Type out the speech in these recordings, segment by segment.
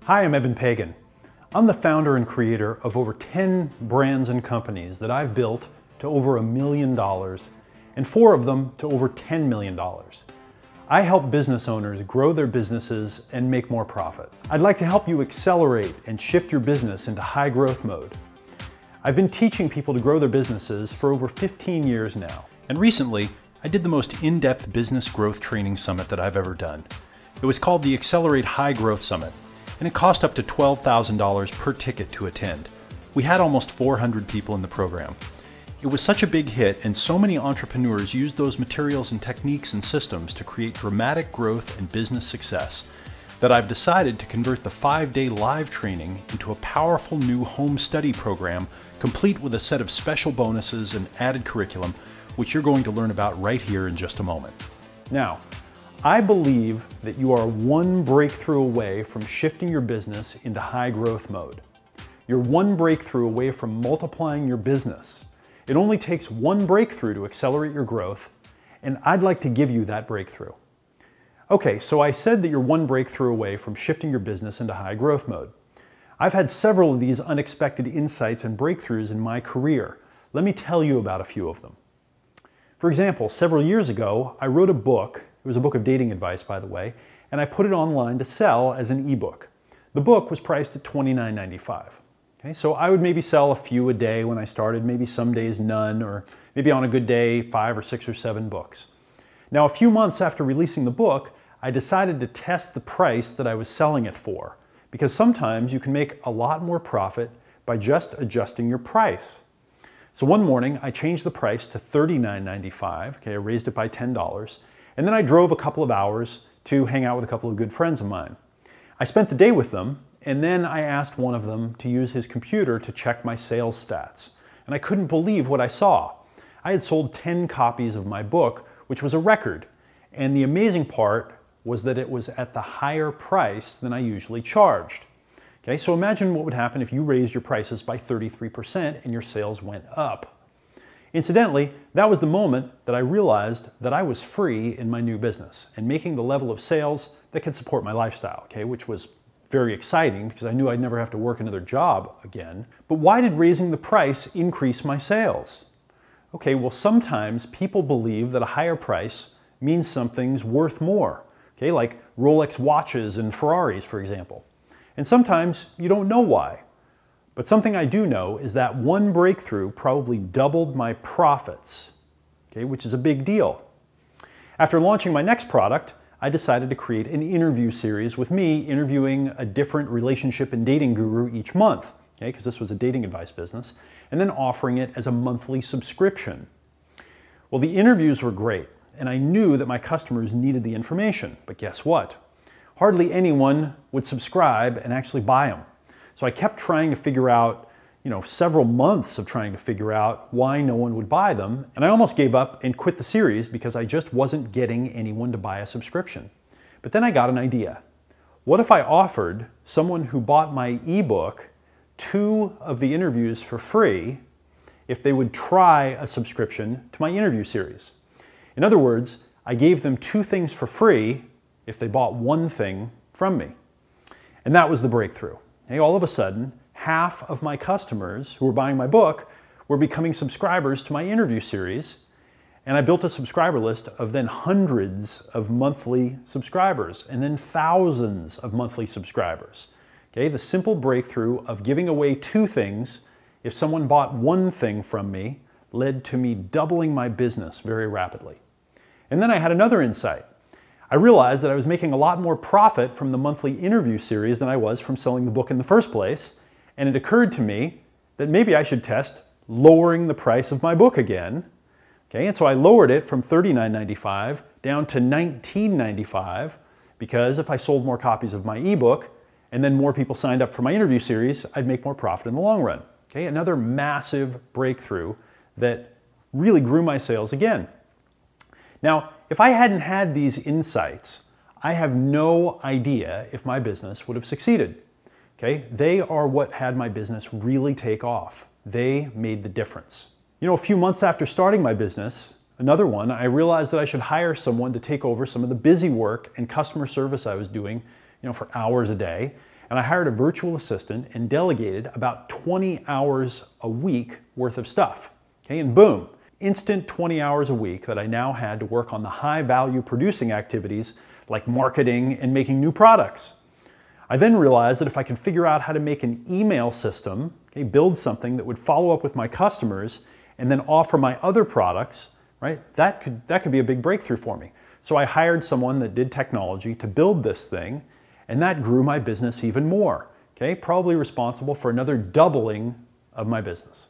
Hi, I'm Eben Pagan. I'm the founder and creator of over 10 brands and companies that I've built to over $1 million and 4 of them to over $10 million. I help business owners grow their businesses and make more profit. I'd like to help you accelerate and shift your business into high growth mode. I've been teaching people to grow their businesses for over 15 years now. And recently, I did the most in-depth business growth training summit that I've ever done. It was called the Accelerate High Growth Summit, and it cost up to $12,000 per ticket to attend. We had almost 400 people in the program. It was such a big hit, and so many entrepreneurs used those materials and techniques and systems to create dramatic growth and business success that I've decided to convert the 5-day live training into a powerful new home study program, complete with a set of special bonuses and added curriculum, which you're going to learn about right here in just a moment. Now, I believe that you are one breakthrough away from shifting your business into high growth mode. You're one breakthrough away from multiplying your business. It only takes one breakthrough to accelerate your growth, and I'd like to give you that breakthrough. Okay, so I said that you're one breakthrough away from shifting your business into high growth mode. I've had several of these unexpected insights and breakthroughs in my career. Let me tell you about a few of them. For example, several years ago, I wrote a book. It was a book of dating advice, by the way, and I put it online to sell as an ebook. The book was priced at $29.95. Okay, so I would maybe sell a few a day when I started, maybe some days none, or maybe on a good day 5 or 6 or 7 books. Now, a few months after releasing the book, I decided to test the price that I was selling it for, because sometimes you can make a lot more profit by just adjusting your price. So one morning, I changed the price to $39.95. Okay, I raised it by $10. And then I drove a couple of hours to hang out with a couple of good friends of mine. I spent the day with them, and then I asked one of them to use his computer to check my sales stats. And I couldn't believe what I saw. I had sold 10 copies of my book, which was a record. And the amazing part was that it was at the higher price than I usually charged. Okay, so imagine what would happen if you raised your prices by 33% and your sales went up. Incidentally, that was the moment that I realized that I was free in my new business and making the level of sales that could support my lifestyle, okay, which was very exciting because I knew I'd never have to work another job again. But why did raising the price increase my sales? Okay, well, sometimes people believe that a higher price means something's worth more, okay, like Rolex watches and Ferraris, for example. And sometimes you don't know why. But something I do know is that one breakthrough probably doubled my profits, okay, which is a big deal. After launching my next product, I decided to create an interview series with me interviewing a different relationship and dating guru each month, okay, because this was a dating advice business, and then offering it as a monthly subscription. Well, the interviews were great, and I knew that my customers needed the information, but guess what? Hardly anyone would subscribe and actually buy them. So I kept trying to figure out, several months of trying to figure out why no one would buy them. And I almost gave up and quit the series because I just wasn't getting anyone to buy a subscription. But then I got an idea. What if I offered someone who bought my ebook 2 of the interviews for free if they would try a subscription to my interview series? In other words, I gave them 2 things for free if they bought 1 thing from me. And that was the breakthrough. Hey, all of a sudden, half of my customers who were buying my book were becoming subscribers to my interview series, and I built a subscriber list of then hundreds of monthly subscribers and then thousands of monthly subscribers. Okay, the simple breakthrough of giving away 2 things if someone bought 1 thing from me led to me doubling my business very rapidly. And then I had another insight. I realized that I was making a lot more profit from the monthly interview series than I was from selling the book in the first place, and it occurred to me that maybe I should test lowering the price of my book again. Okay, and so I lowered it from $39.95 down to $19.95 because if I sold more copies of my ebook and then more people signed up for my interview series, I'd make more profit in the long run. Okay, another massive breakthrough that really grew my sales again. Now, if I hadn't had these insights, I have no idea if my business would have succeeded. Okay? They are what had my business really take off. They made the difference. A few months after starting my business, another one, I realized that I should hire someone to take over some of the busy work and customer service I was doing, for hours a day. and I hired a virtual assistant and delegated about 20 hours a week worth of stuff. Okay, and boom, instant 20 hours a week that I now had to work on the high-value producing activities like marketing and making new products. I then realized that if I could figure out how to make an email system, okay, build something that would follow up with my customers and then offer my other products, right, that could be a big breakthrough for me. So I hired someone that did technology to build this thing, and that grew my business even more, okay, probably responsible for another doubling of my business.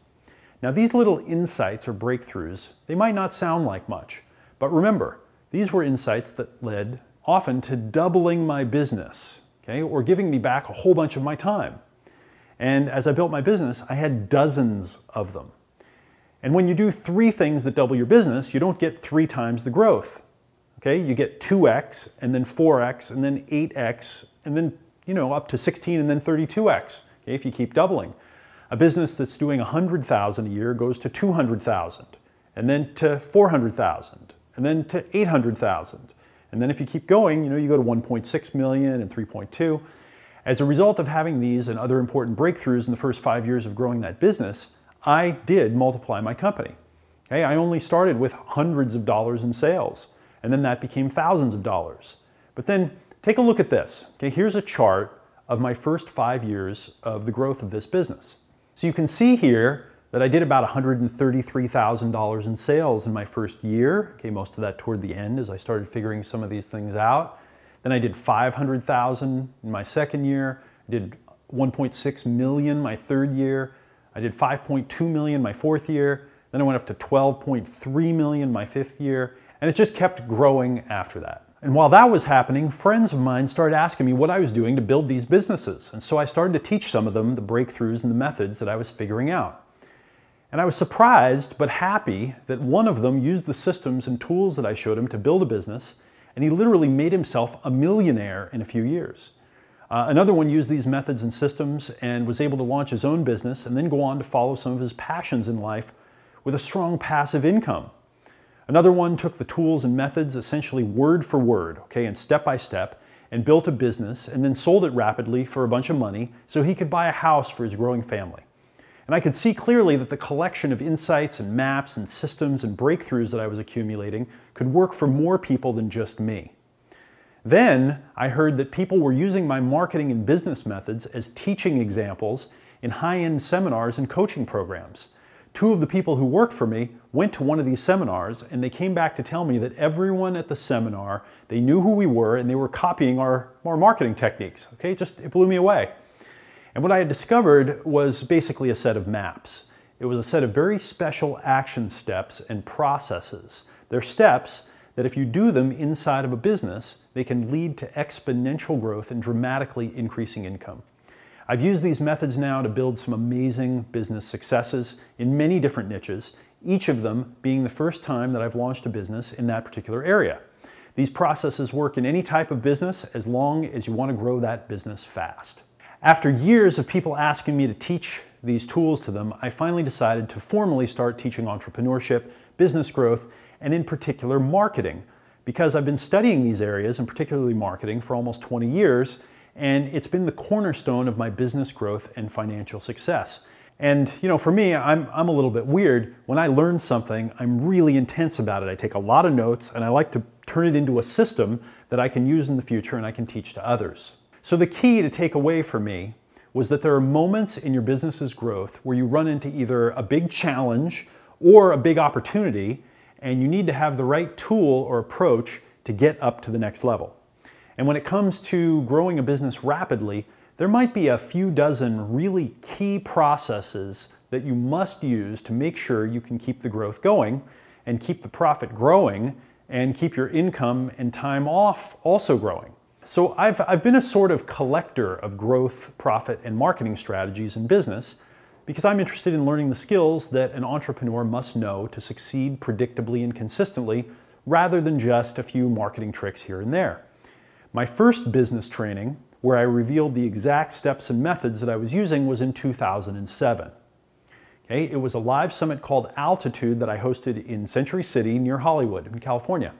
Now these little insights or breakthroughs, they might not sound like much, but remember, these were insights that led often to doubling my business, okay, or giving me back a whole bunch of my time. And as I built my business, I had dozens of them. And when you do 3 things that double your business, you don't get 3 times the growth. Okay, you get 2x and then 4x and then 8x and then, up to 16 and then 32x, okay, if you keep doubling. A business that's doing 100,000 a year goes to 200,000 and then to 400,000 and then to 800,000. And then if you keep going, you go to 1.6 million and 3.2. As a result of having these and other important breakthroughs in the first 5 years of growing that business, I did multiply my company. Okay, I only started with hundreds of dollars in sales, and then that became thousands of dollars. But then take a look at this. Okay, here's a chart of my first 5 years of the growth of this business. So you can see here that I did about $133,000 in sales in my first year. Okay, most of that toward the end as I started figuring some of these things out. Then I did $500,000 in my second year. I did $1.6 million my third year. I did $5.2 million my fourth year. Then I went up to $12.3 million my fifth year. And it just kept growing after that. And while that was happening, friends of mine started asking me what I was doing to build these businesses. And so I started to teach some of them the breakthroughs and the methods that I was figuring out. And I was surprised but happy that one of them used the systems and tools that I showed him to build a business, and he literally made himself a millionaire in a few years. Another one used these methods and systems and was able to launch his own business and then go on to follow some of his passions in life with a strong passive income. Another one took the tools and methods essentially word for word, okay, and step by step, and built a business and then sold it rapidly for a bunch of money so he could buy a house for his growing family. And I could see clearly that the collection of insights and maps and systems and breakthroughs that I was accumulating could work for more people than just me. Then I heard that people were using my marketing and business methods as teaching examples in high-end seminars and coaching programs. 2 of the people who worked for me went to one of these seminars, and they came back to tell me that everyone at the seminar, they knew who we were and they were copying our marketing techniques. Okay, it blew me away. And what I had discovered was basically a set of maps. It was a set of very special action steps and processes. They're steps that if you do them inside of a business, they can lead to exponential growth and dramatically increasing income. I've used these methods now to build some amazing business successes in many different niches, each of them being the first time that I've launched a business in that particular area. These processes work in any type of business as long as you want to grow that business fast. After years of people asking me to teach these tools to them, I finally decided to formally start teaching entrepreneurship, business growth, and in particular marketing, because I've been studying these areas, and particularly marketing, for almost 20 years, and it's been the cornerstone of my business growth and financial success. And for me, I'm a little bit weird. When I learn something, I'm really intense about it. I take a lot of notes, and I like to turn it into a system that I can use in the future and I can teach to others. So the key to take away for me was that there are moments in your business's growth where you run into either a big challenge or a big opportunity, and you need to have the right tool or approach to get up to the next level. And when it comes to growing a business rapidly, there might be a few dozen really key processes that you must use to make sure you can keep the growth going and keep the profit growing and keep your income and time off also growing. So I've been a sort of collector of growth, profit, and marketing strategies in business because I'm interested in learning the skills that an entrepreneur must know to succeed predictably and consistently rather than just a few marketing tricks here and there. My first business training, where I revealed the exact steps and methods that I was using, was in 2007. Okay, it was a live summit called Altitude that I hosted in Century City near Hollywood in California.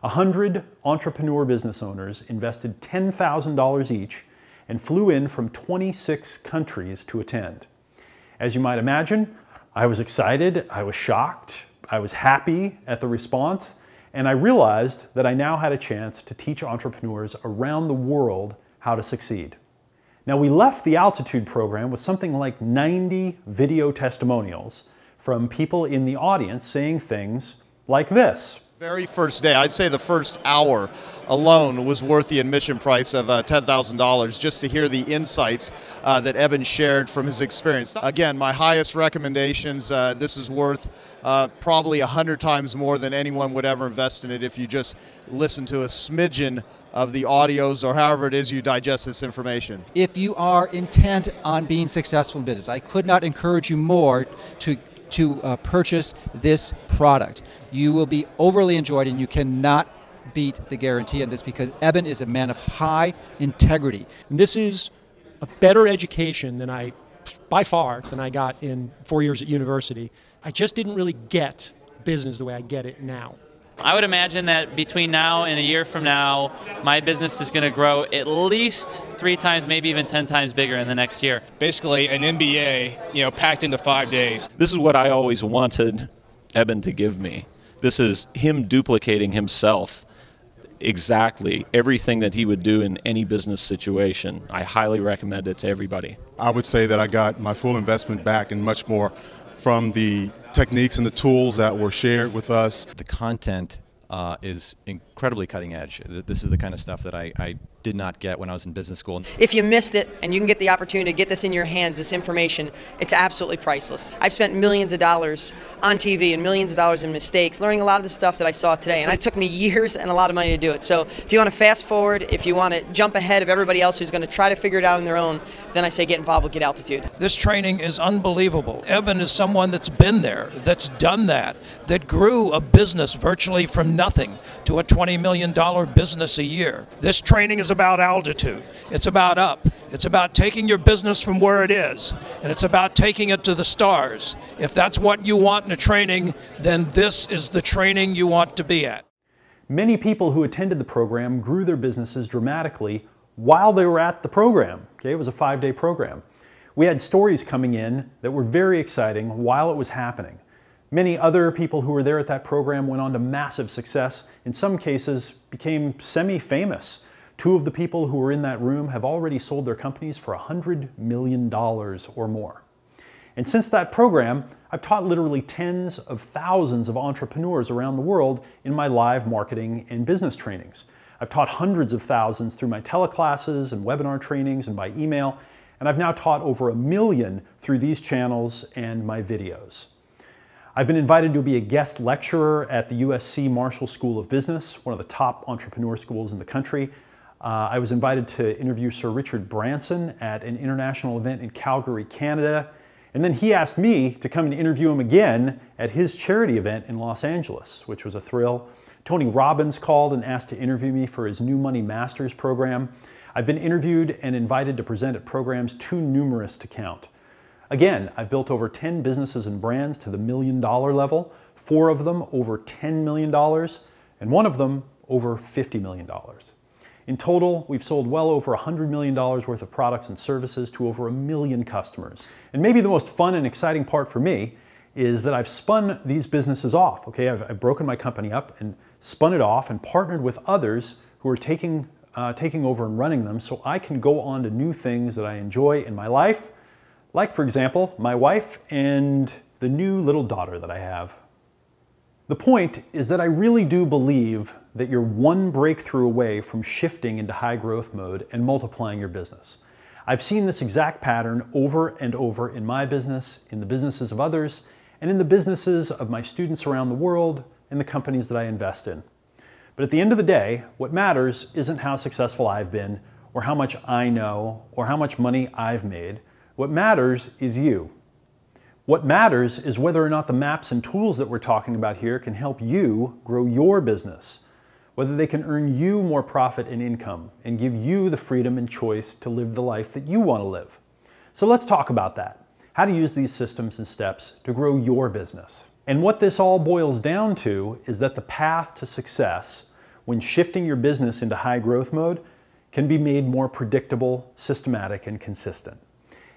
100 entrepreneur business owners invested $10,000 each, and flew in from 26 countries to attend. As you might imagine, I was excited, I was shocked, I was happy at the response, and I realized that I now had a chance to teach entrepreneurs around the world how to succeed. Now, we left the Altitude program with something like 90 video testimonials from people in the audience saying things like this. Very first day, I'd say the first hour alone was worth the admission price of $10,000 just to hear the insights that Eben shared from his experience. Again, my highest recommendations, this is worth probably 100 times more than anyone would ever invest in it if you just listen to a smidgen of the audios or however it is you digest this information. If you are intent on being successful in business, I could not encourage you more to purchase this product. You will be overly enjoyed, and you cannot beat the guarantee on this because Eben is a man of high integrity. And this is a better education than by far, than I got in 4 years at university. I just didn't really get business the way I get it now. I would imagine that between now and a year from now, my business is going to grow at least 3 times, maybe even 10 times bigger in the next year. Basically an MBA, packed into 5 days. This is what I always wanted Eben to give me. This is him duplicating himself. Exactly everything that he would do in any business situation. I highly recommend it to everybody. I would say that I got my full investment back and much more from the techniques and the tools that were shared with us. The content is incredibly cutting edge. This is the kind of stuff that I did not get when I was in business school. If you missed it and you can get the opportunity to get this in your hands, this information, it's absolutely priceless. I've spent millions of dollars on TV and millions of dollars in mistakes, learning a lot of the stuff that I saw today, and it took me years and a lot of money to do it. So if you want to fast forward, if you want to jump ahead of everybody else who's going to try to figure it out on their own, then I say get involved with Get Altitude. This training is unbelievable. Eben is someone that's been there, that's done that grew a business virtually from nothing to a $20 million business a year. This training is about altitude. It's about up. It's about taking your business from where it is, and it's about taking it to the stars. If that's what you want in a training, then this is the training you want to be at. Many people who attended the program grew their businesses dramatically while they were at the program. Okay, it was a 5-day program. We had stories coming in that were very exciting while it was happening. Many other people who were there at that program went on to massive success. In some cases, became semi-famous. 2 of the people who were in that room have already sold their companies for $100 million or more. And since that program, I've taught literally tens of thousands of entrepreneurs around the world in my live marketing and business trainings. I've taught hundreds of thousands through my teleclasses and webinar trainings and by email, and I've now taught over 1 million through these channels and my videos. I've been invited to be a guest lecturer at the USC Marshall School of Business, one of the top entrepreneur schools in the country. I was invited to interview Sir Richard Branson at an international event in Calgary, Canada. And then he asked me to come and interview him again at his charity event in Los Angeles, which was a thrill. Tony Robbins called and asked to interview me for his New Money Masters program. I've been interviewed and invited to present at programs too numerous to count. Again, I've built over 10 businesses and brands to the $1 million level, 4 of them over $10 million, and 1 of them over $50 million. In total, we've sold well over $100 million worth of products and services to over 1 million customers. And maybe the most fun and exciting part for me is that I've spun these businesses off. Okay, I've broken my company up and spun it off and partnered with others who are taking over and running them so I can go on to new things that I enjoy in my life. Like, for example, my wife and the new little daughter that I have. The point is that I really do believe that you're one breakthrough away from shifting into high growth mode and multiplying your business. I've seen this exact pattern over and over in my business, in the businesses of others, and in the businesses of my students around the world and the companies that I invest in. But at the end of the day, what matters isn't how successful I've been, or how much I know, or how much money I've made. What matters is you. What matters is whether or not the maps and tools that we're talking about here can help you grow your business, whether they can earn you more profit and income and give you the freedom and choice to live the life that you want to live. So let's talk about that, how to use these systems and steps to grow your business. And what this all boils down to is that the path to success when shifting your business into high growth mode can be made more predictable, systematic, and consistent.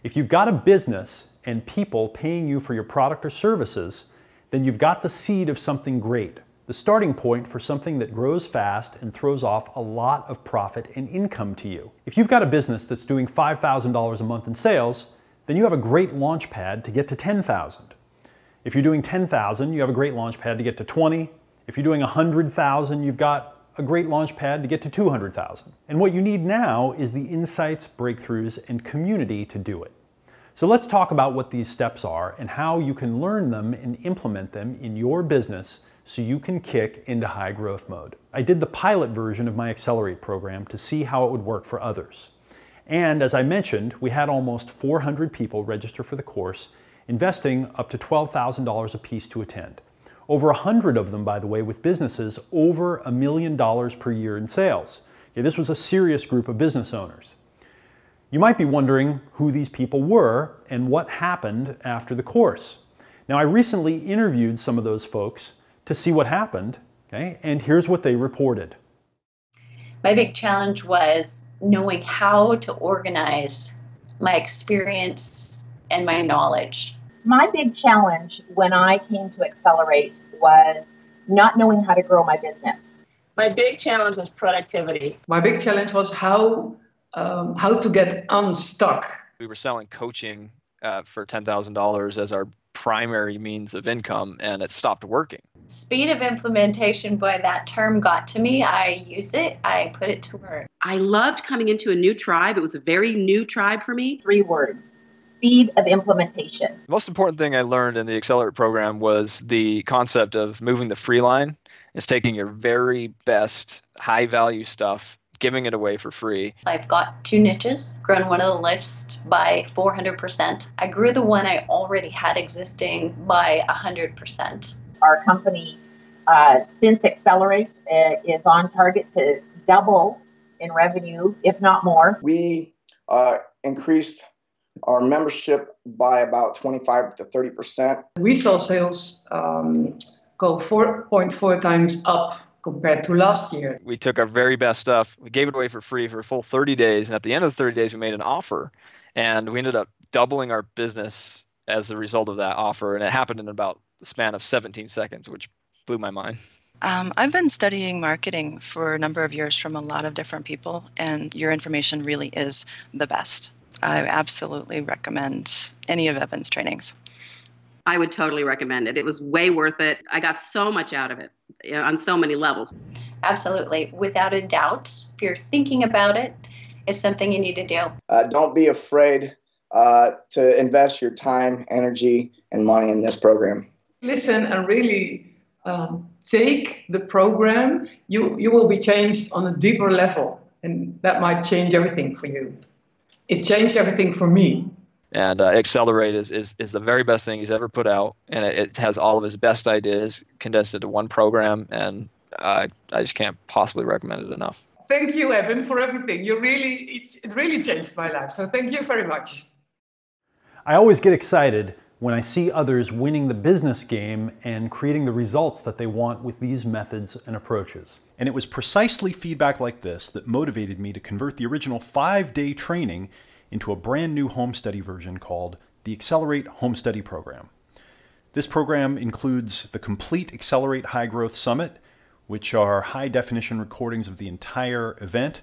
If you've got a business and people paying you for your product or services, then you've got the seed of something great, the starting point for something that grows fast and throws off a lot of profit and income to you. If you've got a business that's doing $5,000 a month in sales, then you have a great launch pad to get to $10,000. If you're doing $10,000, you have a great launch pad to get to $20,000. If you're doing $100,000, you've got a great launch pad to get to $200,000. And what you need now is the insights, breakthroughs, and community to do it. So let's talk about what these steps are and how you can learn them and implement them in your business so you can kick into high growth mode. I did the pilot version of my Accelerate program to see how it would work for others. And as I mentioned, we had almost 400 people register for the course, investing up to $12,000 a piece to attend. Over 100 of them, by the way, with businesses over $1 million per year in sales. Okay, this was a serious group of business owners. You might be wondering who these people were and what happened after the course. Now, I recently interviewed some of those folks to see what happened, okay, and here's what they reported. My big challenge was knowing how to organize my experience and my knowledge. My big challenge when I came to Accelerate was not knowing how to grow my business. My big challenge was productivity. My big challenge was how to get unstuck. We were selling coaching for $10,000 as our primary means of income, and it stopped working. Speed of implementation, boy, that term got to me. I use it, I put it to work. I loved coming into a new tribe. It was a very new tribe for me. 3 words: speed of implementation. The most important thing I learned in the Accelerate program was the concept of moving the free line. It's taking your very best high value stuff, giving it away for free. I've got 2 niches, grown one of the lists by 400%. I grew the one I already had existing by 100%. Our company, since Accelerate, is on target to double in revenue, if not more. We increased our membership by about 25 to 30%. We saw sales go 4.4 times up compared to last year. We took our very best stuff, we gave it away for free for a full 30 days, and at the end of the 30 days we made an offer, and we ended up doubling our business as a result of that offer, and it happened in about the span of 17 seconds, which blew my mind. I've been studying marketing for a number of years from a lot of different people, and your information really is the best. I absolutely recommend any of Evan's trainings. I would totally recommend it. It was way worth it. I got so much out of it on so many levels. Absolutely. Without a doubt, if you're thinking about it, it's something you need to do. Don't be afraid to invest your time, energy, and money in this program. Listen and really take the program. You will be changed on a deeper level, and that might change everything for you. It changed everything for me. And Accelerate is the very best thing he's ever put out, and it has all of his best ideas condensed into one program, and I just can't possibly recommend it enough. Thank you, Evan, for everything. It really changed my life, so thank you very much. I always get excited when I see others winning the business game and creating the results that they want with these methods and approaches. And it was precisely feedback like this that motivated me to convert the original 5-day training into a brand new home study version called the Accelerate Home Study Program. This program includes the complete Accelerate High Growth Summit, which are high-definition recordings of the entire event,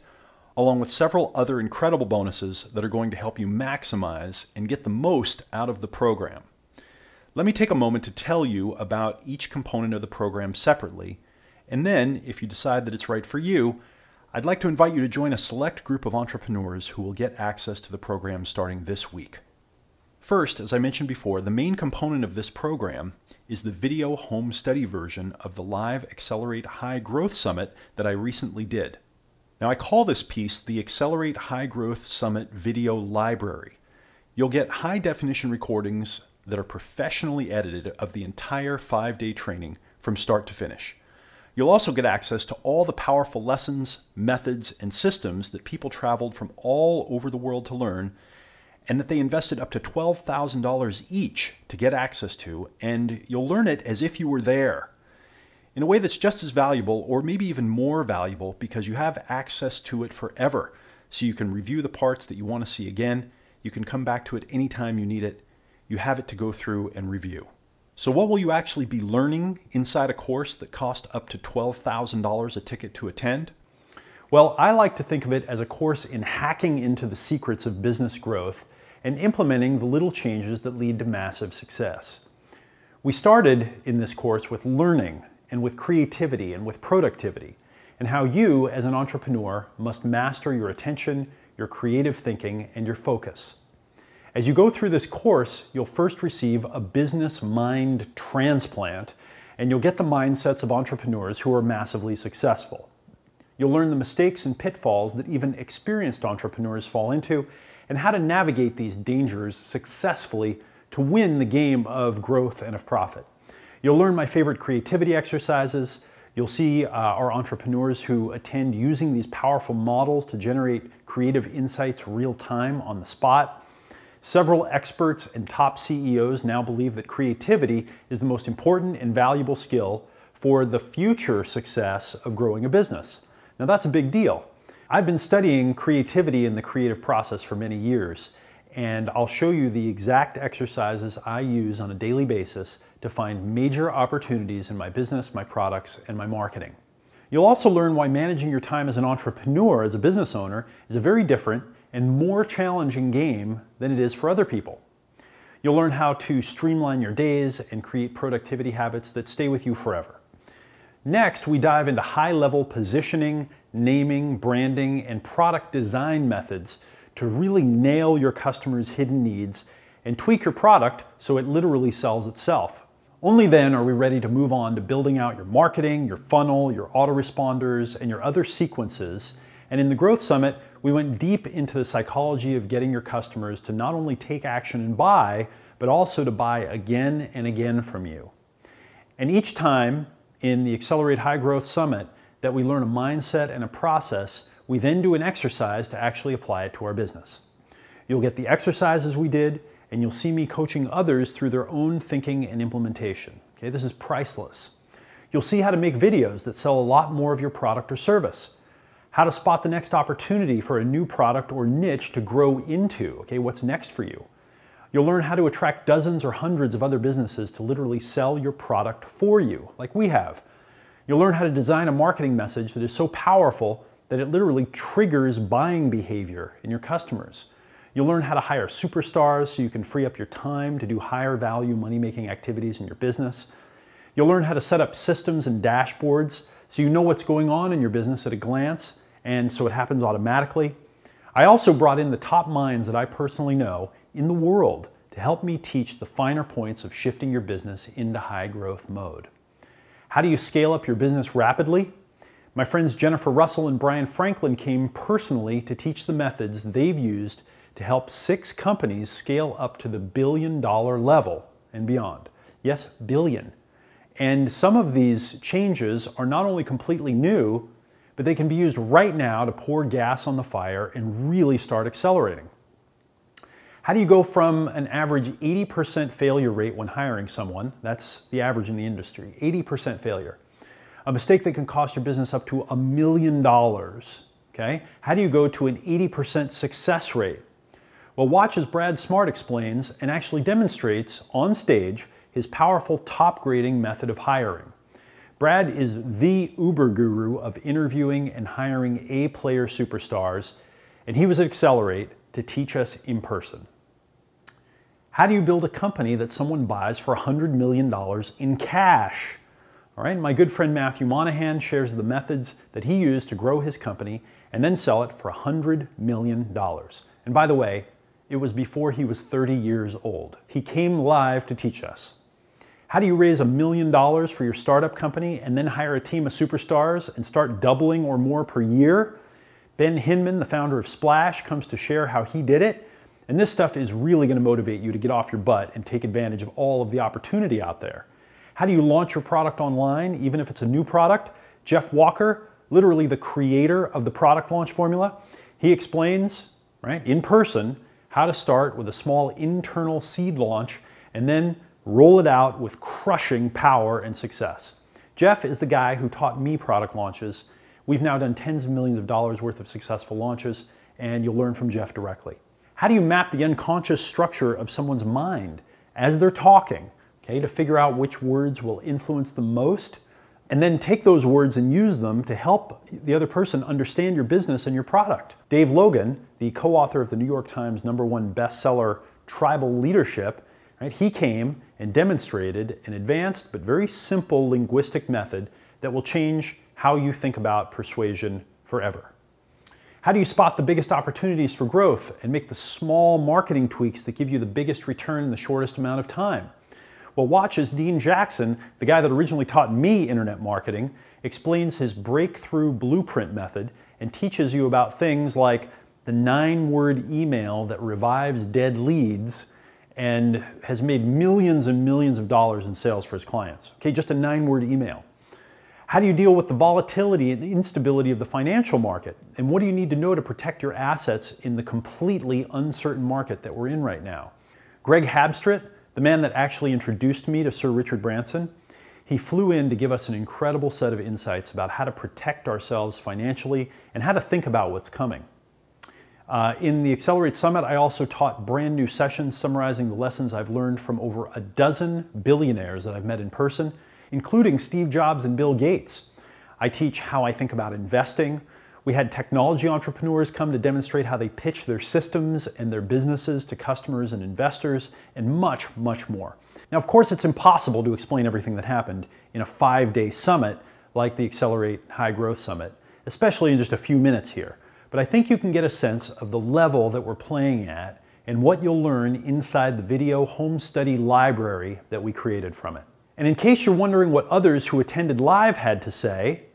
along with several other incredible bonuses that are going to help you maximize and get the most out of the program. Let me take a moment to tell you about each component of the program separately, and then, if you decide that it's right for you, I'd like to invite you to join a select group of entrepreneurs who will get access to the program starting this week. First, as I mentioned before, the main component of this program is the video home study version of the live Accelerate High Growth Summit that I recently did. Now, I call this piece the Accelerate High Growth Summit Video Library. You'll get high-definition recordings that are professionally edited of the entire 5-day training from start to finish. You'll also get access to all the powerful lessons, methods, and systems that people traveled from all over the world to learn, and that they invested up to $12,000 each to get access to, and you'll learn it as if you were there. in a way that's just as valuable or maybe even more valuable because you have access to it forever. So you can review the parts that you want to see again. You can come back to it anytime you need it. You have it to go through and review. So what will you actually be learning inside a course that costs up to $12,000 a ticket to attend? Well, I like to think of it as a course in hacking into the secrets of business growth and implementing the little changes that lead to massive success. We started in this course with learning and with creativity and with productivity, and how you as an entrepreneur must master your attention, your creative thinking, and your focus. As you go through this course, you'll first receive a business mind transplant, and you'll get the mindsets of entrepreneurs who are massively successful. You'll learn the mistakes and pitfalls that even experienced entrepreneurs fall into, and how to navigate these dangers successfully to win the game of growth and of profit. You'll learn my favorite creativity exercises. You'll see our entrepreneurs who attend using these powerful models to generate creative insights real time on the spot. Several experts and top CEOs now believe that creativity is the most important and valuable skill for the future success of growing a business. Now that's a big deal. I've been studying creativity in the creative process for many years, and I'll show you the exact exercises I use on a daily basis to find major opportunities in my business, my products, and my marketing. You'll also learn why managing your time as an entrepreneur, as a business owner, is a very different and more challenging game than it is for other people. You'll learn how to streamline your days and create productivity habits that stay with you forever. Next, we dive into high-level positioning, naming, branding, and product design methods to really nail your customers' hidden needs and tweak your product so it literally sells itself. Only then are we ready to move on to building out your marketing, your funnel, your autoresponders, and your other sequences. And in the Growth Summit, we went deep into the psychology of getting your customers to not only take action and buy, but also to buy again and again from you. And each time in the Accelerate High Growth Summit that we learn a mindset and a process, we then do an exercise to actually apply it to our business. You'll get the exercises we did, and you'll see me coaching others through their own thinking and implementation. Okay, this is priceless. You'll see how to make videos that sell a lot more of your product or service, how to spot the next opportunity for a new product or niche to grow into. Okay, what's next for you? You'll learn how to attract dozens or hundreds of other businesses to literally sell your product for you, like we have. You'll learn how to design a marketing message that is so powerful that it literally triggers buying behavior in your customers. You'll learn how to hire superstars so you can free up your time to do higher value money-making activities in your business. You'll learn how to set up systems and dashboards so you know what's going on in your business at a glance, and so it happens automatically. I also brought in the top minds that I personally know in the world to help me teach the finer points of shifting your business into high growth mode. How do you scale up your business rapidly? My friends Jennifer Russell and Brian Franklin came personally to teach the methods they've used to help 6 companies scale up to the billion-dollar level and beyond. Yes, billion. And some of these changes are not only completely new, but they can be used right now to pour gas on the fire and really start accelerating. How do you go from an average 80% failure rate when hiring someone, that's the average in the industry, 80% failure, a mistake that can cost your business up to $1 million, okay? How do you go to an 80% success rate? Well, watch as Brad Smart explains and actually demonstrates on stage his powerful top grading method of hiring. Brad is the uber guru of interviewing and hiring A-player superstars, and he was at Accelerate to teach us in person. How do you build a company that someone buys for $100 million in cash? All right, my good friend Matthew Monahan shares the methods that he used to grow his company and then sell it for $100 million. And by the way, it was before he was 30 years old. He came live to teach us. How do you raise $1 million for your startup company and then hire a team of superstars and start doubling or more per year? Ben Hinman, the founder of Splash, comes to share how he did it. And this stuff is really going to motivate you to get off your butt and take advantage of all of the opportunity out there. How do you launch your product online, even if it's a new product? Jeff Walker, literally the creator of the product launch formula, he explains, right, in person, how to start with a small internal seed launch and then roll it out with crushing power and success. Jeff is the guy who taught me product launches. We've now done tens of millions of dollars worth of successful launches, and you'll learn from Jeff directly. How do you map the unconscious structure of someone's mind as they're talking, okay, to figure out which words will influence them most, and then take those words and use them to help the other person understand your business and your product? Dave Logan, the co-author of the New York Times #1 bestseller, Tribal Leadership, right, he came and demonstrated an advanced but very simple linguistic method that will change how you think about persuasion forever. How do you spot the biggest opportunities for growth and make the small marketing tweaks that give you the biggest return in the shortest amount of time? Well, watch as Dean Jackson, the guy that originally taught me internet marketing, explains his breakthrough blueprint method and teaches you about things like the 9-word email that revives dead leads and has made millions and millions of dollars in sales for his clients. Okay, just a 9-word email. How do you deal with the volatility and the instability of the financial market? And what do you need to know to protect your assets in the completely uncertain market that we're in right now? Greg Habstritt, the man that actually introduced me to Sir Richard Branson, he flew in to give us an incredible set of insights about how to protect ourselves financially and how to think about what's coming. In the Accelerate Summit, I also taught brand new sessions summarizing the lessons I've learned from over a dozen billionaires that I've met in person, including Steve Jobs and Bill Gates. I teach how I think about investing. We had technology entrepreneurs come to demonstrate how they pitch their systems and their businesses to customers and investors, and much, much more. Now, of course, it's impossible to explain everything that happened in a 5-day summit like the Accelerate High Growth Summit, especially in just a few minutes here. But I think you can get a sense of the level that we're playing at and what you'll learn inside the video home study library that we created from it. And in case you're wondering what others who attended live had to say,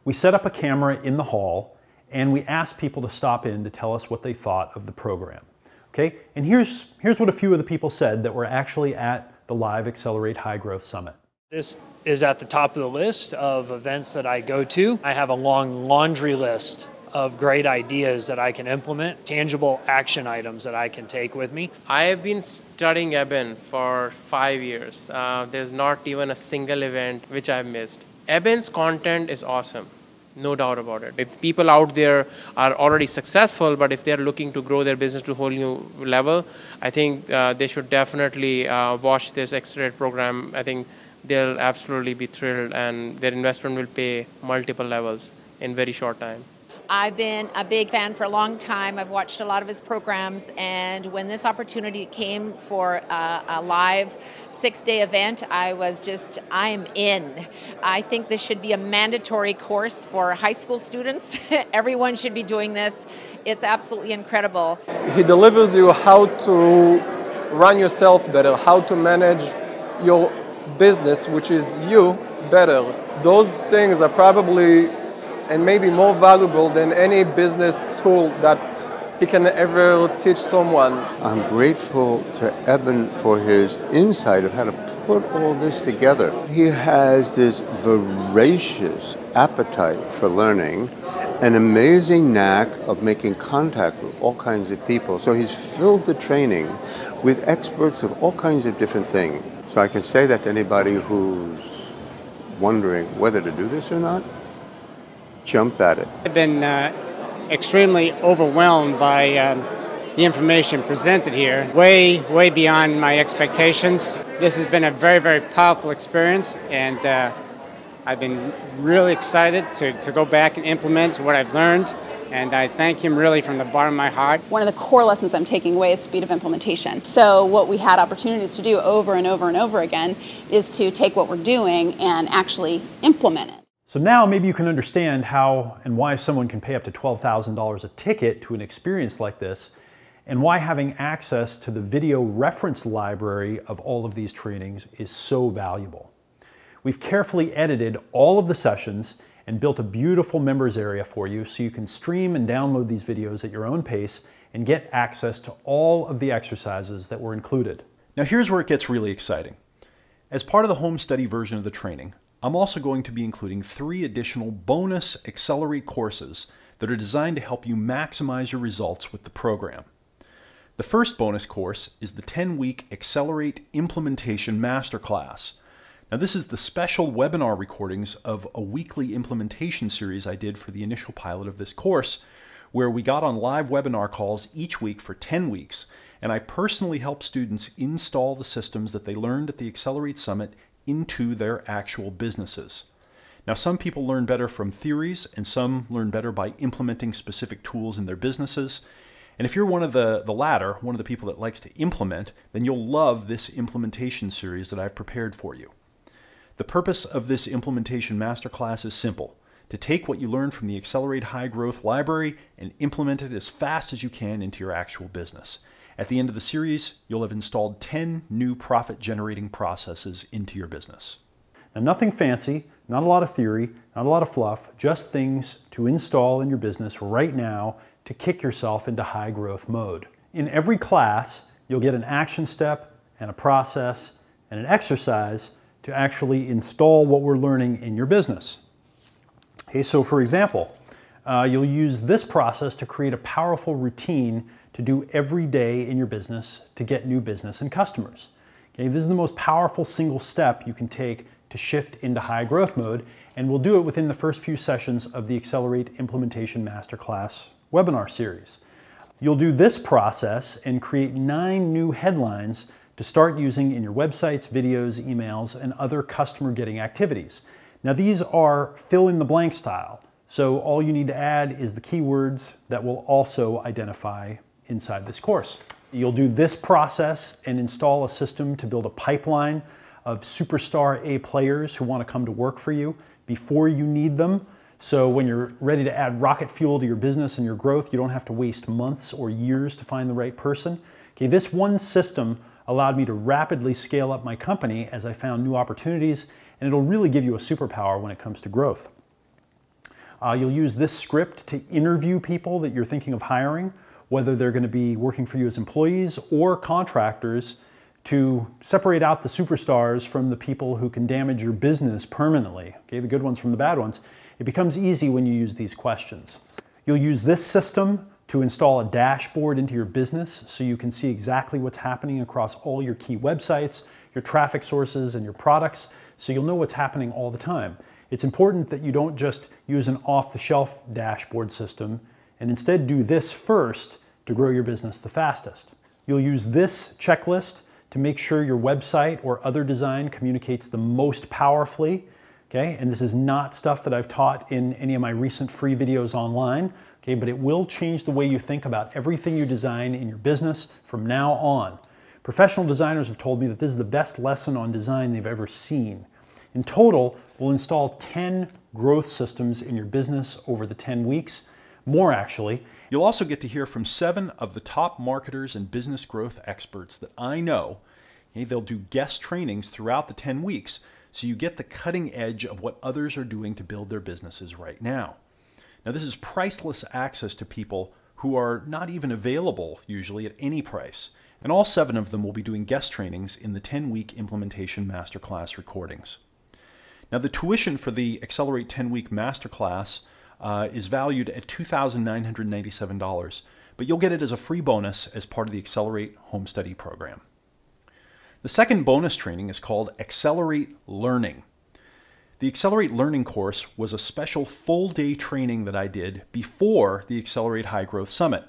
we set up a camera in the hall and we asked people to stop in to tell us what they thought of the program. Okay? And here's what a few of the people said that were actually at the live Accelerate High Growth Summit. This is at the top of the list of events that I go to. I have a long laundry list of great ideas that I can implement, tangible action items that I can take with me. I have been studying Eben for 5 years. There's not even a single event which I've missed. Eben's content is awesome, no doubt about it. If people out there are already successful, but if they're looking to grow their business to a whole new level, I think they should definitely watch this Accelerate program. I think they'll absolutely be thrilled and their investment will pay multiple levels in very short time. I've been a big fan for a long time. I've watched a lot of his programs, and when this opportunity came for a live 6-day event, I'm in. I think this should be a mandatory course for high school students. Everyone should be doing this. It's absolutely incredible. He delivers you how to run yourself better, how to manage your business, which is you, better. Those things are probably and maybe more valuable than any business tool that he can ever teach someone. I'm grateful to Eben for his insight of how to put all this together. He has this voracious appetite for learning, an amazing knack of making contact with all kinds of people. So he's filled the training with experts of all kinds of different things. So I can say that to anybody who's wondering whether to do this or not, jump at it. I've been extremely overwhelmed by the information presented here, way beyond my expectations. This has been a very, very powerful experience, and I've been really excited to go back and implement what I've learned, and I thank him really from the bottom of my heart. One of the core lessons I'm taking away is speed of implementation. So what we had opportunities to do over and over and over again is to take what we're doing and actually implement it. So now maybe you can understand how and why someone can pay up to $12,000 a ticket to an experience like this, and why having access to the video reference library of all of these trainings is so valuable. We've carefully edited all of the sessions and built a beautiful members area for you so you can stream and download these videos at your own pace and get access to all of the exercises that were included. Now here's where it gets really exciting. As part of the home study version of the training, I'm also going to be including 3 additional bonus Accelerate courses that are designed to help you maximize your results with the program. The first bonus course is the 10-week Accelerate Implementation Masterclass. Now this is the special webinar recordings of a weekly implementation series I did for the initial pilot of this course, where we got on live webinar calls each week for 10 weeks, and I personally helped students install the systems that they learned at the Accelerate Summit into their actual businesses. Now some people learn better from theories, and some learn better by implementing specific tools in their businesses. And if you're one of the latter, one of the people that likes to implement, then you'll love this implementation series that I've prepared for you. The purpose of this implementation masterclass is simple: to take what you learned from the Accelerate High Growth Library and implement it as fast as you can into your actual business. At the end of the series, you'll have installed 10 new profit-generating processes into your business. Now, nothing fancy, not a lot of theory, not a lot of fluff, just things to install in your business right now to kick yourself into high growth mode. In every class, you'll get an action step and a process and an exercise to actually install what we're learning in your business. Okay, so for example, you'll use this process to create a powerful routine to do every day in your business to get new business and customers. Okay, this is the most powerful single step you can take to shift into high growth mode, and we'll do it within the first few sessions of the Accelerate Implementation Masterclass webinar series. You'll do this process and create 9 new headlines to start using in your websites, videos, emails, and other customer-getting activities. Now these are fill-in-the-blank style, so all you need to add is the keywords that will also identify inside this course. You'll do this process and install a system to build a pipeline of superstar A players who want to come to work for you before you need them. So when you're ready to add rocket fuel to your business and your growth, you don't have to waste months or years to find the right person. Okay, this one system allowed me to rapidly scale up my company as I found new opportunities, and it'll really give you a superpower when it comes to growth. You'll use this script to interview people that you're thinking of hiring, whether they're going to be working for you as employees or contractors, to separate out the superstars from the people who can damage your business permanently, okay, the good ones from the bad ones. It becomes easy when you use these questions. You'll use this system to install a dashboard into your business so you can see exactly what's happening across all your key websites, your traffic sources, and your products, so you'll know what's happening all the time. It's important that you don't just use an off-the-shelf dashboard system, and instead do this first to grow your business the fastest. You'll use this checklist to make sure your website or other design communicates the most powerfully. Okay, and this is not stuff that I've taught in any of my recent free videos online, okay, but it will change the way you think about everything you design in your business from now on. Professional designers have told me that this is the best lesson on design they've ever seen. In total, we'll install 10 growth systems in your business over the 10 weeks, more actually. You'll also get to hear from 7 of the top marketers and business growth experts that I know. Okay, they'll do guest trainings throughout the 10 weeks, so you get the cutting edge of what others are doing to build their businesses right now. Now this is priceless access to people who are not even available usually at any price. And all 7 of them will be doing guest trainings in the 10-week implementation masterclass recordings. Now the tuition for the Accelerate 10-week masterclass is valued at $2,997, but you'll get it as a free bonus as part of the Accelerate Home Study program. The second bonus training is called Accelerate Learning. The Accelerate Learning course was a special full-day training that I did before the Accelerate High Growth Summit.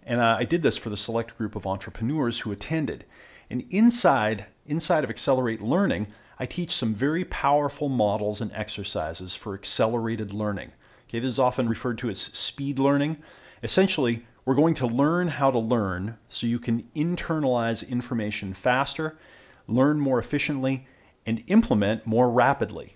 And I did this for the select group of entrepreneurs who attended. And inside of Accelerate Learning, I teach some very powerful models and exercises for accelerated learning. Okay, this is often referred to as speed learning. Essentially, we're going to learn how to learn so you can internalize information faster, learn more efficiently, and implement more rapidly.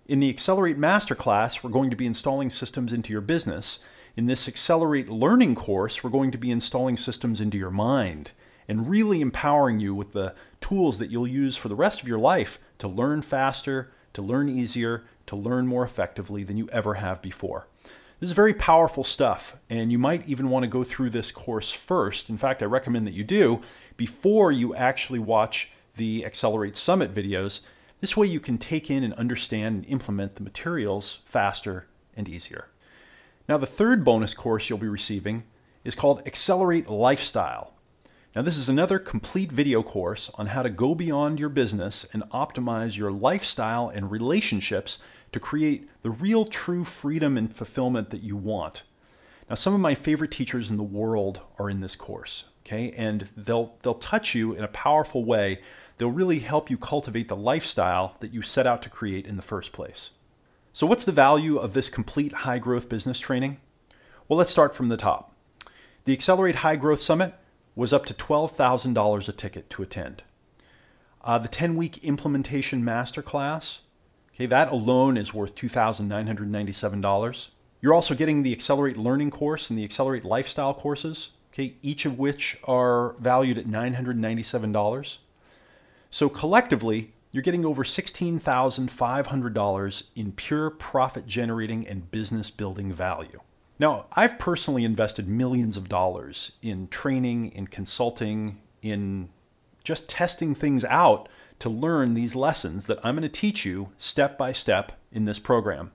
In the Accelerate Masterclass, we're going to be installing systems into your business. In this Accelerate Learning course, we're going to be installing systems into your mind and really empowering you with the tools that you'll use for the rest of your life to learn faster, to learn easier, to learn more effectively than you ever have before. This is very powerful stuff, and you might even want to go through this course first. In fact, I recommend that you do before you actually watch the Accelerate Summit videos. This way you can take in and understand and implement the materials faster and easier. Now the third bonus course you'll be receiving is called Accelerate Lifestyle. Now, this is another complete video course on how to go beyond your business and optimize your lifestyle and relationships to create the real true freedom and fulfillment that you want. Now, some of my favorite teachers in the world are in this course, okay? And they'll touch you in a powerful way. They'll really help you cultivate the lifestyle that you set out to create in the first place. So what's the value of this complete high growth business training? Well, let's start from the top. The Accelerate High Growth Summit was up to $12,000 a ticket to attend. The 10-week implementation masterclass, okay, that alone is worth $2,997. You're also getting the Accelerate Learning course and the Accelerate Lifestyle courses, okay, each of which are valued at $997. So collectively, you're getting over $16,500 in pure profit generating and business building value. Now, I've personally invested millions of dollars in training, in consulting, in just testing things out to learn these lessons that I'm going to teach you step by step in this program.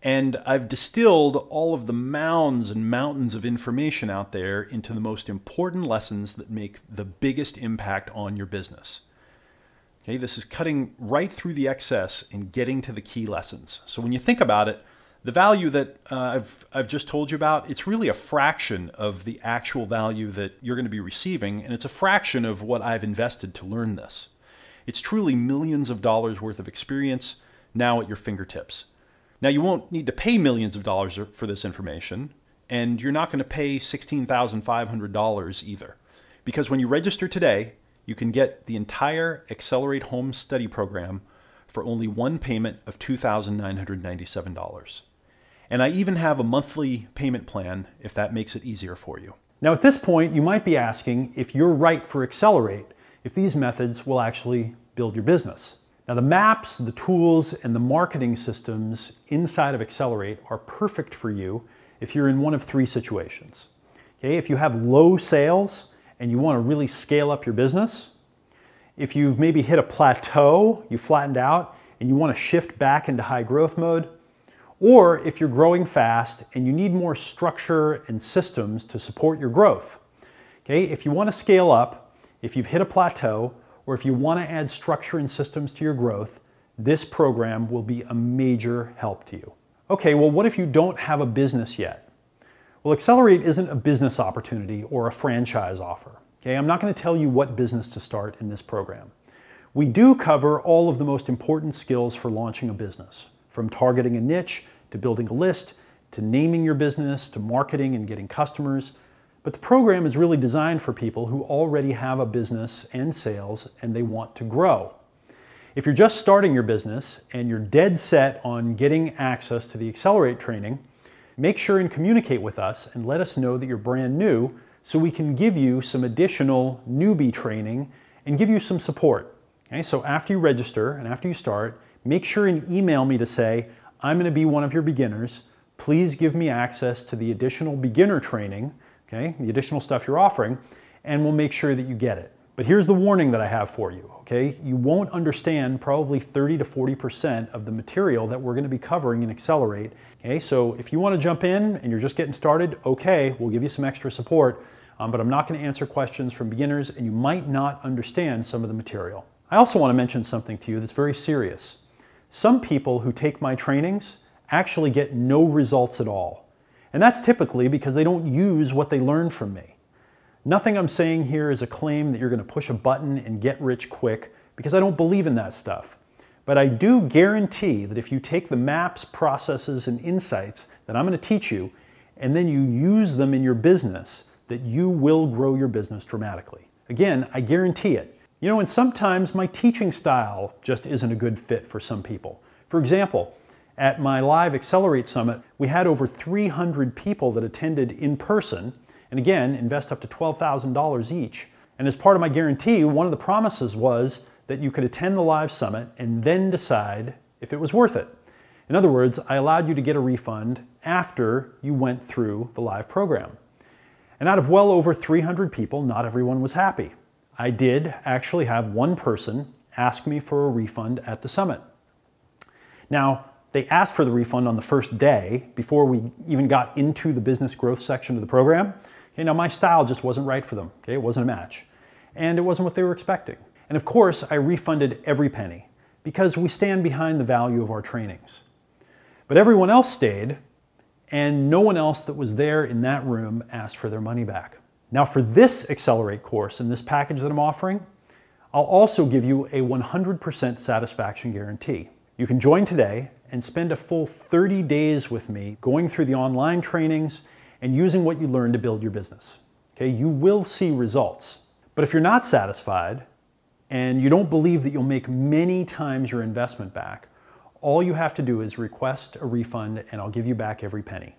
And I've distilled all of the mounds and mountains of information out there into the most important lessons that make the biggest impact on your business. Okay, this is cutting right through the excess and getting to the key lessons. So when you think about it, the value that I've just told you about, it's really a fraction of the actual value that you're going to be receiving, and it's a fraction of what I've invested to learn this. It's truly millions of dollars worth of experience now at your fingertips. Now, you won't need to pay millions of dollars for this information, and you're not going to pay $16,500 either, because when you register today, you can get the entire Accelerate Home Study Program for only one payment of $2,997. And I even have a monthly payment plan if that makes it easier for you. Now, at this point, you might be asking if you're right for Accelerate, if these methods will actually build your business. Now, the maps, the tools, and the marketing systems inside of Accelerate are perfect for you if you're in one of three situations. Okay, if you have low sales and you want to really scale up your business, if you've maybe hit a plateau, you flattened out, and you want to shift back into high growth mode, or if you're growing fast and you need more structure and systems to support your growth. Okay, if you want to scale up, if you've hit a plateau, or if you want to add structure and systems to your growth, this program will be a major help to you. Okay, well, what if you don't have a business yet? Well, Accelerate isn't a business opportunity or a franchise offer. Okay, I'm not going to tell you what business to start in this program. We do cover all of the most important skills for launching a business, from targeting a niche, to building a list, to naming your business, to marketing and getting customers. But the program is really designed for people who already have a business and sales and they want to grow. If you're just starting your business and you're dead set on getting access to the Accelerate training, make sure and communicate with us and let us know that you're brand new so we can give you some additional newbie training and give you some support. Okay, so after you register and after you start, make sure and email me to say, I'm going to be one of your beginners. Please give me access to the additional beginner training, okay, the additional stuff you're offering, and we'll make sure that you get it. But here's the warning that I have for you, okay? You won't understand probably 30 to 40% of the material that we're going to be covering in Accelerate. Okay, so if you want to jump in and you're just getting started, okay, we'll give you some extra support, but I'm not going to answer questions from beginners, and you might not understand some of the material. I also want to mention something to you that's very serious. Some people who take my trainings actually get no results at all. And that's typically because they don't use what they learned from me. Nothing I'm saying here is a claim that you're going to push a button and get rich quick, because I don't believe in that stuff. But I do guarantee that if you take the maps, processes, and insights that I'm going to teach you, and then you use them in your business, that you will grow your business dramatically. Again, I guarantee it. You know, and sometimes my teaching style just isn't a good fit for some people. For example, at my live Accelerate Summit, we had over 300 people that attended in person, and again, invest up to $12,000 each. And as part of my guarantee, one of the promises was that you could attend the live summit and then decide if it was worth it. In other words, I allowed you to get a refund after you went through the live program. And out of well over 300 people, not everyone was happy. I did actually have one person ask me for a refund at the summit. Now, they asked for the refund on the first day before we even got into the business growth section of the program. Okay, now my style just wasn't right for them. Okay, it wasn't a match. And it wasn't what they were expecting. And of course, I refunded every penny because we stand behind the value of our trainings. But everyone else stayed, and no one else that was there in that room asked for their money back. Now for this Accelerate course and this package that I'm offering, I'll also give you a 100% satisfaction guarantee. You can join today and spend a full 30 days with me going through the online trainings and using what you learned to build your business. Okay, you will see results. But if you're not satisfied and you don't believe that you'll make many times your investment back, all you have to do is request a refund and I'll give you back every penny.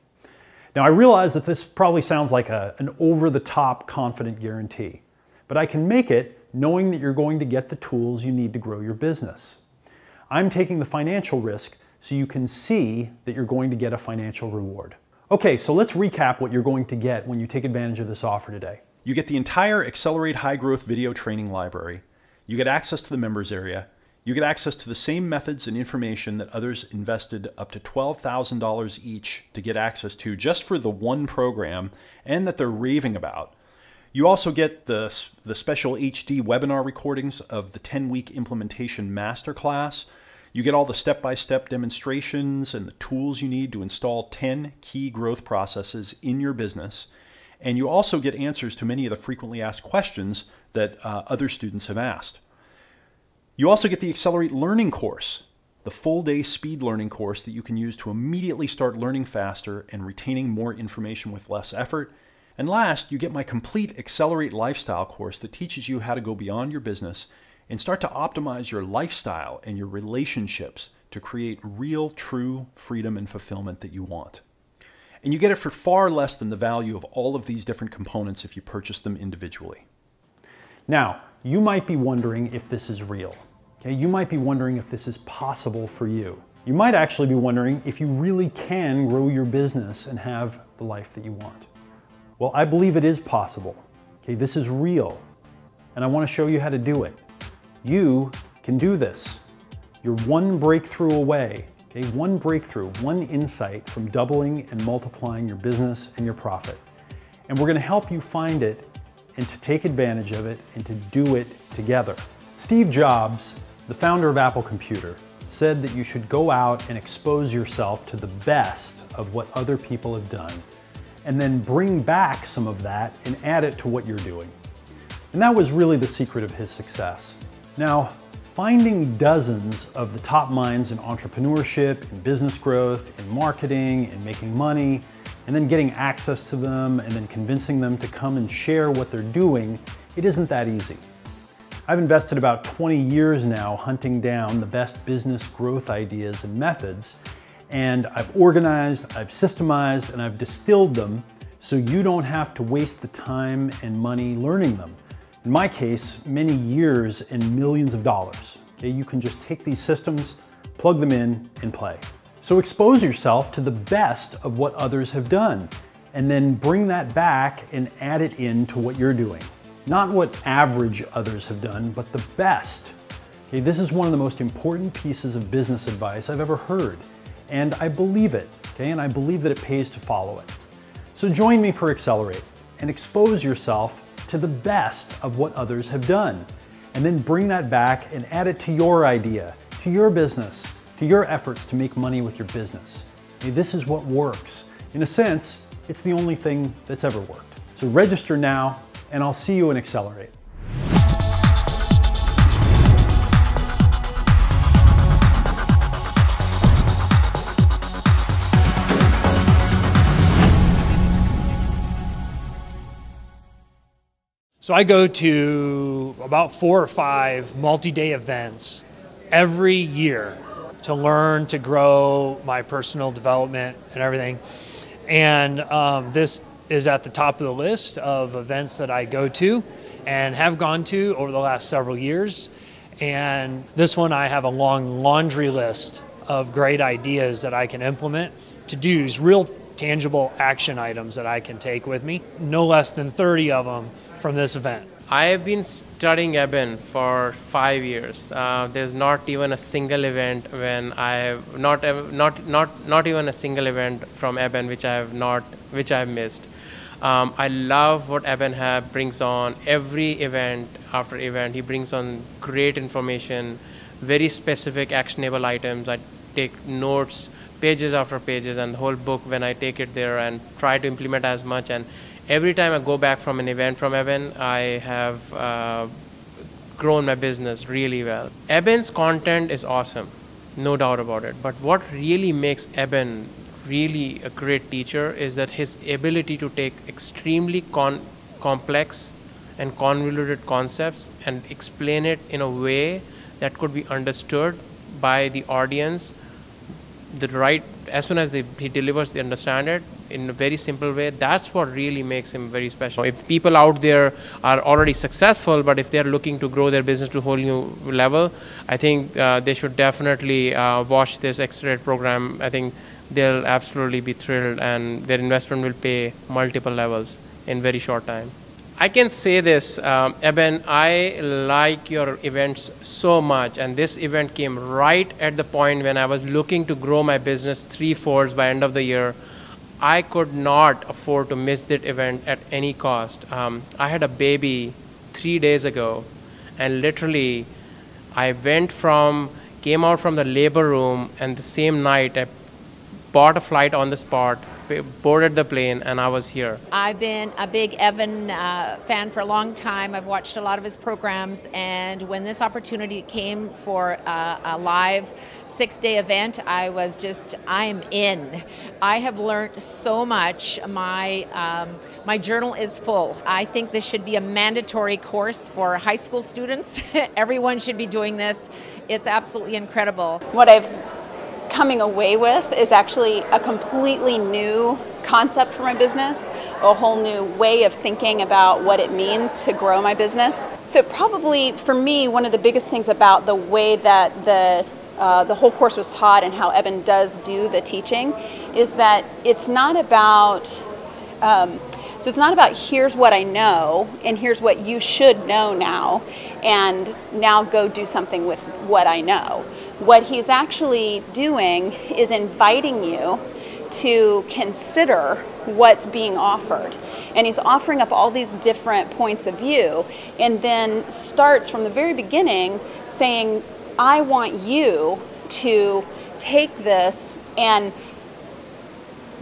Now I realize that this probably sounds like an over-the-top confident guarantee, but I can make it knowing that you're going to get the tools you need to grow your business. I'm taking the financial risk so you can see that you're going to get a financial reward. Okay, so let's recap what you're going to get when you take advantage of this offer today. You get the entire Accelerate High Growth video training library. You get access to the members area. You get access to the same methods and information that others invested up to $12,000 each to get access to just for the one program and that they're raving about. You also get the special HD webinar recordings of the 10-week implementation masterclass. You get all the step-by-step demonstrations and the tools you need to install 10 key growth processes in your business. And you also get answers to many of the frequently asked questions that other students have asked. You also get the Accelerate Learning course, the full-day speed learning course that you can use to immediately start learning faster and retaining more information with less effort. And last, you get my complete Accelerate Lifestyle course that teaches you how to go beyond your business and start to optimize your lifestyle and your relationships to create real, true freedom and fulfillment that you want. And you get it for far less than the value of all of these different components if you purchase them individually. Now, you might be wondering if this is real. Okay? You might be wondering if this is possible for you. You might actually be wondering if you really can grow your business and have the life that you want. Well, I believe it is possible. Okay, this is real, and I want to show you how to do it. You can do this. You're one breakthrough away, okay? One breakthrough, one insight from doubling and multiplying your business and your profit. And we're going to help you find it and to take advantage of it and to do it together. Steve Jobs, the founder of Apple Computer, said that you should go out and expose yourself to the best of what other people have done, and then bring back some of that and add it to what you're doing. And that was really the secret of his success. Now, finding dozens of the top minds in entrepreneurship, in business growth, in marketing, in making money, and then getting access to them and then convincing them to come and share what they're doing, it isn't that easy. I've invested about 20 years now hunting down the best business growth ideas and methods, and I've organized, I've systemized, and I've distilled them so you don't have to waste the time and money learning them. In my case, many years and millions of dollars. Okay, you can just take these systems, plug them in, and play. So expose yourself to the best of what others have done, and then bring that back and add it into what you're doing. Not what average others have done, but the best. Okay, this is one of the most important pieces of business advice I've ever heard. And I believe it, okay? And I believe that it pays to follow it. So join me for Accelerate and expose yourself to the best of what others have done. And then bring that back and add it to your idea, to your business, to your efforts to make money with your business. Okay, this is what works. In a sense, it's the only thing that's ever worked. So register now, and I'll see you in Accelerate. So I go to about 4 or 5 multi-day events every year to learn, to grow my personal development and everything. And this is at the top of the list of events that I go to and have gone to over the last several years. And this one, I have a long laundry list of great ideas that I can implement, to-dos, real tangible action items that I can take with me. No less than 30 of them from this event. I have been studying Eben for 5 years. There's not even a single event when I have not even a single event from Eben which I have missed. I love what Eben brings on every event after event. He brings on great information, very specific actionable items. I take notes, pages after pages, and the whole book when I take it there and try to implement as much. And every time I go back from an event from Eben, I have grown my business really well. Eben's content is awesome, no doubt about it. But what really makes Eben really a great teacher is that his ability to take extremely complex and convoluted concepts and explain it in a way that could be understood by the audience as soon as he delivers, they understand it in a very simple way. That's what really makes him very special. If people out there are already successful, but if they're looking to grow their business to a whole new level, I think they should definitely watch this Accelerate program. I think they'll absolutely be thrilled, and their investment will pay multiple levels in very short time. I can say this, Eben, I like your events so much, and this event came right at the point when I was looking to grow my business 3-fold by end of the year. I could not afford to miss that event at any cost. I had a baby 3 days ago, and literally I came out from the labor room, and the same night I bought a flight on the spot, boarded the plane, and I was here. I've been a big Evan fan for a long time. I've watched a lot of his programs, and when this opportunity came for a live 6-day event, I'm in. I have learned so much. My journal is full. I think this should be a mandatory course for high school students. Everyone should be doing this. It's absolutely incredible. What I've coming away with is actually a completely new concept for my business, a whole new way of thinking about what it means to grow my business. So probably for me, one of the biggest things about the way that the whole course was taught and how Eben does do the teaching is that it's not about here's what I know and here's what you should know now, and now go do something with what I know. What he's actually doing is inviting you to consider what's being offered. And he's offering up all these different points of view, and then starts from the very beginning saying, I want you to take this and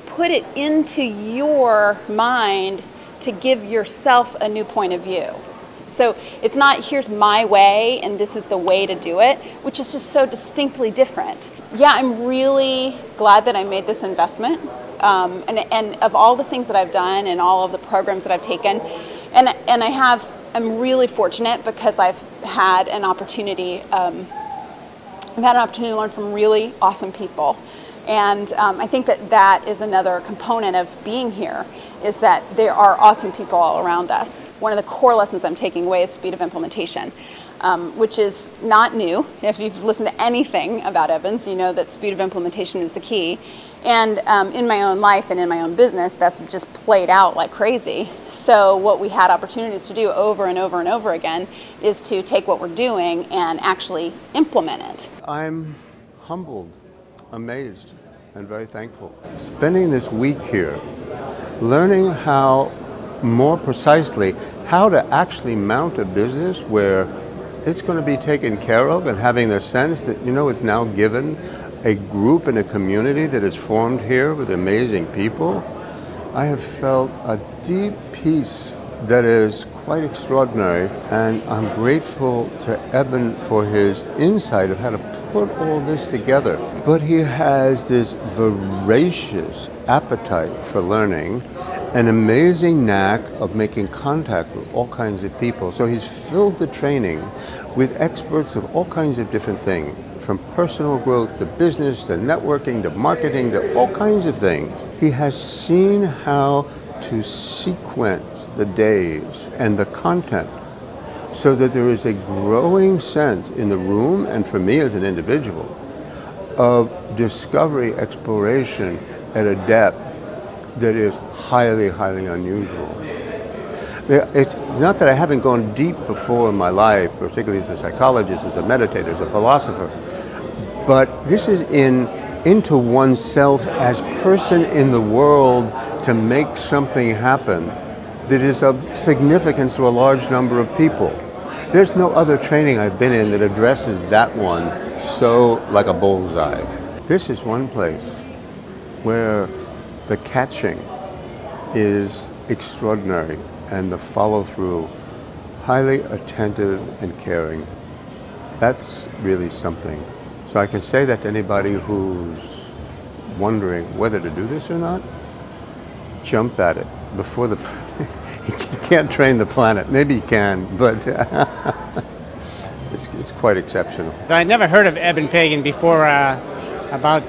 put it into your mind to give yourself a new point of view. So it's not, here's my way and this is the way to do it, which is just so distinctly different. Yeah, I'm really glad that I made this investment. And of all the things that I've done and all of the programs that I've taken, I'm really fortunate because I've had an opportunity to learn from really awesome people. And I think that is another component of being here, is that there are awesome people all around us. One of the core lessons I'm taking away is speed of implementation, which is not new. If you've listened to anything about Evans, you know that speed of implementation is the key. And in my own life and in my own business, that's just played out like crazy. So what we had opportunities to do over and over and over again is to take what we're doing and actually implement it. I'm humbled, amazed, and very thankful. Spending this week here, learning how, more precisely, how to actually mount a business where it's going to be taken care of, and having the sense that, you know, it's now given a group and a community that is formed here with amazing people. I have felt a deep peace that is quite extraordinary, and I'm grateful to Eben for his insight of how to put all this together. But he has this voracious appetite for learning, an amazing knack of making contact with all kinds of people. So he's filled the training with experts of all kinds of different things, from personal growth to business to networking to marketing to all kinds of things. He has seen how to sequence the days and the content so that there is a growing sense in the room, and for me as an individual, of discovery, exploration at a depth that is highly, highly unusual. It's not that I haven't gone deep before in my life, particularly as a psychologist, as a meditator, as a philosopher, but this is into oneself as person in the world to make something happen that is of significance to a large number of people. There's no other training I've been in that addresses that one so like a bullseye. This is one place where the catching is extraordinary and the follow-through highly attentive and caring. That's really something. So I can say that to anybody who's wondering whether to do this or not, jump at it before the you can't train the planet. Maybe you can, but it's quite exceptional. I'd never heard of Eben Pagan before about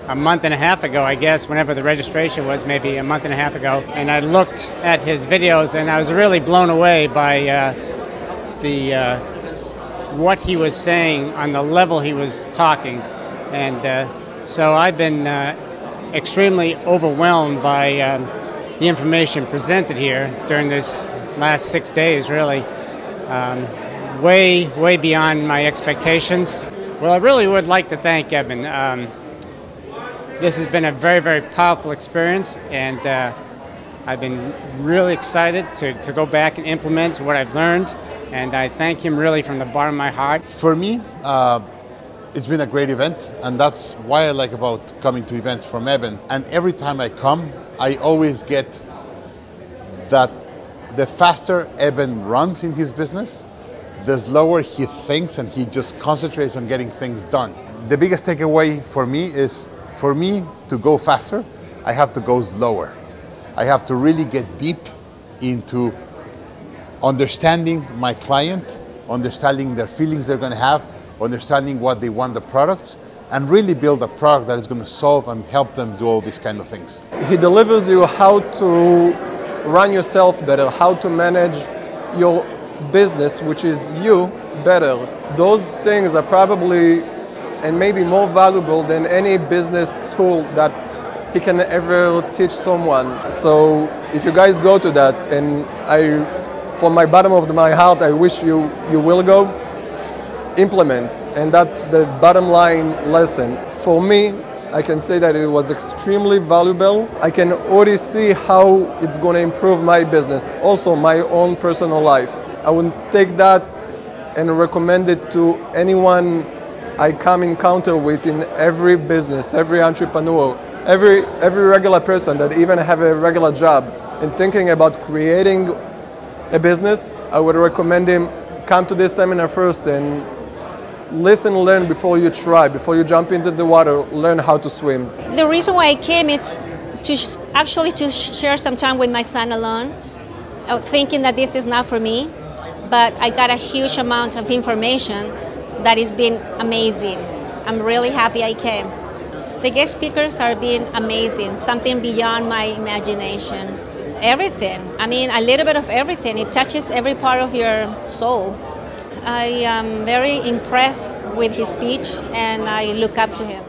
a month and a half ago, I guess, whenever the registration was, maybe a month and a half ago. And I looked at his videos and I was really blown away by what he was saying on the level he was talking. And so I've been extremely overwhelmed by the information presented here during this last 6 days, really. Way beyond my expectations. Well, I really would like to thank Eben. This has been a very powerful experience, and I've been really excited to go back and implement what I've learned, and I thank him really from the bottom of my heart. For me, it's been a great event, and that's why I like about coming to events from Eben. And every time I come, I always get that the faster Eben runs in his business, the slower he thinks and he just concentrates on getting things done. The biggest takeaway for me is, for me to go faster, I have to go slower. I have to really get deep into understanding my client, understanding their feelings they're going to have, understanding what they want the products, and really build a product that is going to solve and help them do all these kind of things. He delivers you how to run yourself better, how to manage your business, which is you, better. Those things are probably and maybe more valuable than any business tool that he can ever teach someone. So if you guys go to that, and from my bottom of my heart, I wish you will go, implement. And that's the bottom line lesson. For me, I can say that it was extremely valuable. I can already see how it's going to improve my business, also my own personal life. I would take that and recommend it to anyone I come encounter with in every business, every entrepreneur, every regular person that even have a regular job and thinking about creating a business. I would recommend him come to this seminar first and listen and learn before you try, before you jump into the water, learn how to swim. The reason why I came is to share some time with my son alone, thinking that this is not for me, but I got a huge amount of information that has been amazing. I'm really happy I came. The guest speakers are being amazing, something beyond my imagination. Everything, I mean, a little bit of everything. It touches every part of your soul. I am very impressed with his speech and I look up to him.